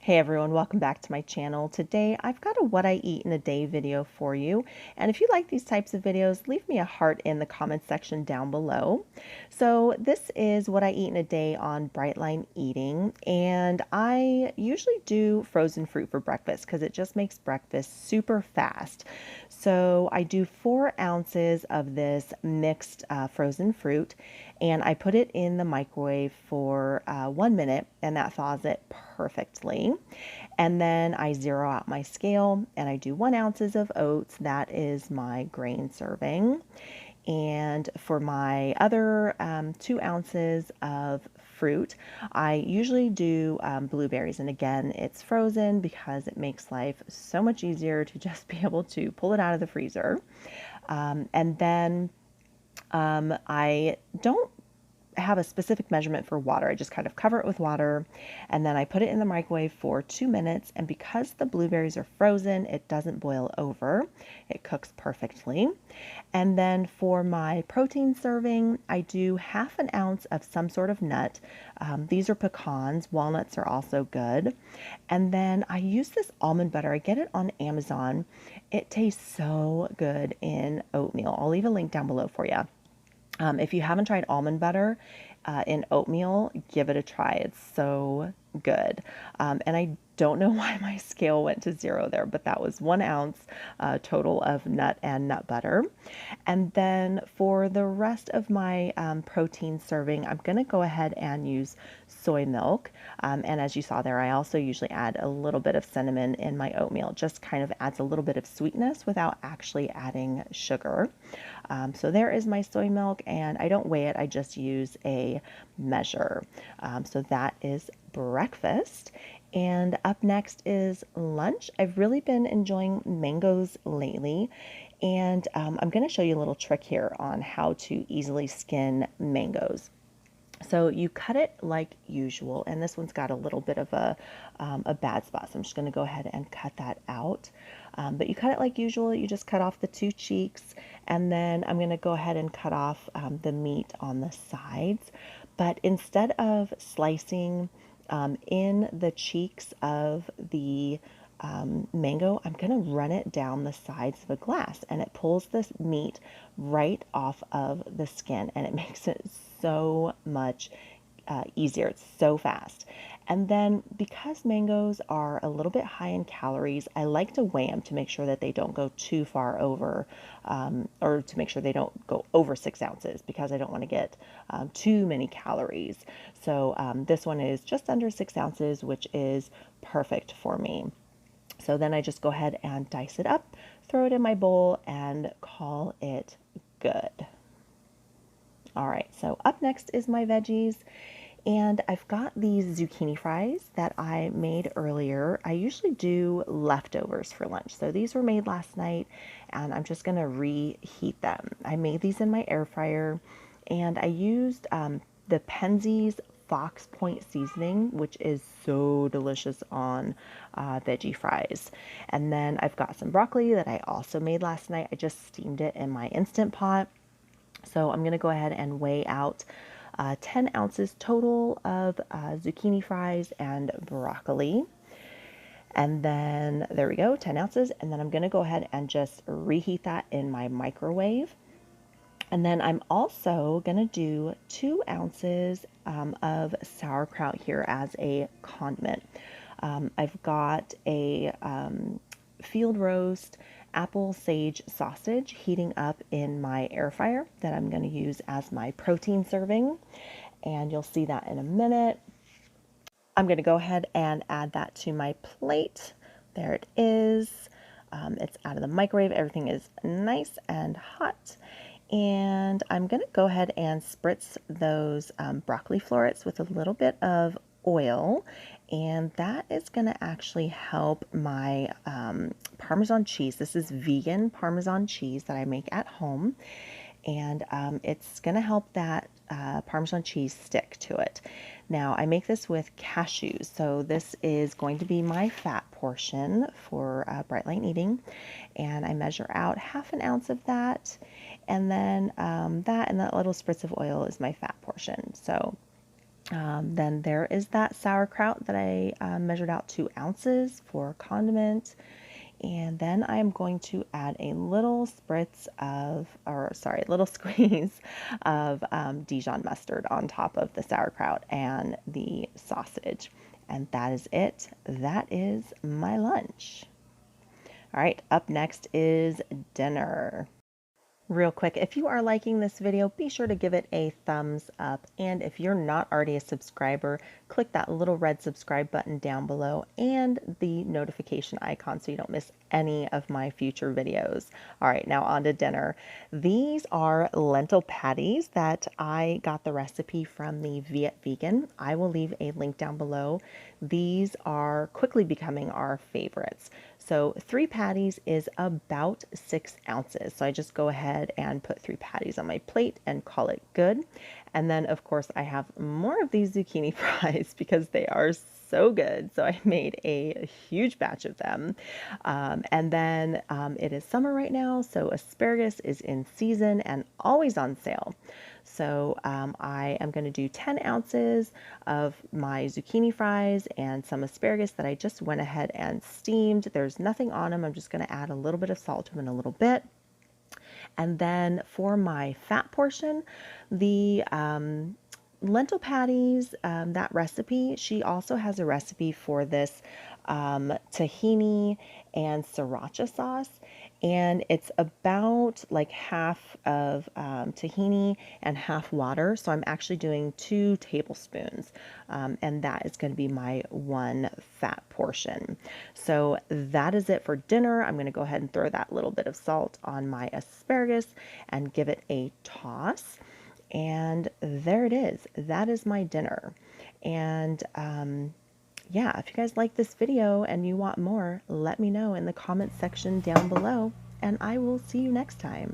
Hey everyone, welcome back to my channel. Today I've got a what I eat in a day video for you. And if you like these types of videos, leave me a heart in the comments section down below. So this is what I eat in a day on Brightline Eating. And I usually do frozen fruit for breakfast because it just makes breakfast super fast. So I do 4 ounces of this mixed frozen fruit, and I put it in the microwave for 1 minute, and that thaws it perfectly. And then I zero out my scale and I do 1 ounces of oats. That is my grain serving. And for my other 2 ounces of fruit, I usually do blueberries. And again, it's frozen because it makes life so much easier to just be able to pull it out of the freezer. And then I don't have a specific measurement for water. I just kind of cover it with water, and then I put it in the microwave for 2 minutes. And because the blueberries are frozen, it doesn't boil over. It cooks perfectly. And then for my protein serving, I do 1/2 ounce of some sort of nut. These are pecans. Walnuts are also good. And then I use this almond butter. I get it on Amazon. It tastes so good in oatmeal. I'll leave a link down below for you. If you haven't tried almond butter in oatmeal, give it a try. It's so good. And I don't know why my scale went to 0 there, but that was 1 ounce total of nut and nut butter. And then for the rest of my protein serving, I'm going to go ahead and use soy milk. And as you saw there, I also usually add a little bit of cinnamon in my oatmeal. It just kind of adds a little bit of sweetness without actually adding sugar. So there is my soy milk, and I don't weigh it. I just use a measure. So that is breakfast. And up next is lunch. I've really been enjoying mangoes lately, and I'm going to show you a little trick here on how to easily skin mangoes. So you cut it like usual, and this one's got a little bit of a bad spot, so I'm just going to go ahead and cut that out. But you cut it like usual. You just cut off the 2 cheeks, and then I'm going to go ahead and cut off the meat on the sides. But instead of slicing in the cheeks of the mango, I'm going to run it down the sides of a glass, and it pulls this meat right off of the skin, and it makes it so much easier. It's so fast. And then because mangoes are a little bit high in calories, I like to weigh them to make sure that they don't go too far over, or to make sure they don't go over 6 ounces, because I don't want to get too many calories. So this one is just under 6 ounces, which is perfect for me. So then I just go ahead and dice it up, throw it in my bowl, and call it good. All right, so up next is my veggies, and I've got these zucchini fries that I made earlier. I usually do leftovers for lunch. So these were made last night, and I'm just gonna reheat them. I made these in my air fryer, and I used the Penzeys Fox Point seasoning, which is so delicious on veggie fries. And then I've got some broccoli that I also made last night. I just steamed it in my Instant Pot. So I'm going to go ahead and weigh out 10 ounces total of zucchini fries and broccoli. And then there we go, 10 ounces. And then I'm going to go ahead and just reheat that in my microwave. And then I'm also going to do 2 ounces of sauerkraut here as a condiment. I've got a field roast apple sage sausage heating up in my air fryer that I'm going to use as my protein serving. And you'll see that in a minute. I'm going to go ahead and add that to my plate. There it is. It's out of the microwave. Everything is nice and hot. And I'm going to go ahead and spritz those broccoli florets with a little bit of oil, and that is going to actually help my Parmesan cheese. This is vegan Parmesan cheese that I make at home, and it's going to help that Parmesan cheese stick to it. Now I make this with cashews, so this is going to be my fat portion for Brightline Eating, and I measure out 1/2 ounce of that, and then that and that little spritz of oil is my fat portion. So Then there is that sauerkraut that I measured out 2 ounces for condiment. And then I am going to add a little little squeeze of Dijon mustard on top of the sauerkraut and the sausage. And that is it. That is my lunch. All right, up next is dinner. Real quick, if you are liking this video, be sure to give it a thumbs up. And if you're not already a subscriber, click that little red subscribe button down below and the notification icon so you don't miss any of my future videos. All right, now on to dinner. These are lentil patties that I got the recipe from the Viet Vegan. I will leave a link down below. These are quickly becoming our favorites. So 3 patties is about 6 ounces. So I just go ahead and put 3 patties on my plate and call it good. And then of course I have more of these zucchini fries because they are so good. So I made a huge batch of them. And then it is summer right now, so asparagus is in season and always on sale. So I am going to do 10 ounces of my zucchini fries and some asparagus that I just went ahead and steamed. There's nothing on them. I'm just going to add a little bit of salt to them in a little bit. And then for my fat portion, the lentil patties, that recipe, she also has a recipe for this tahini and sriracha sauce. And it's about like half of tahini and half water. So I'm actually doing 2 tablespoons. And that is going to be my 1 fat portion. So that is it for dinner. I'm going to go ahead and throw that little bit of salt on my asparagus and give it a toss. And there it is. That is my dinner. And yeah, if you guys like this video and you want more, let me know in the comments section down below, and I will see you next time.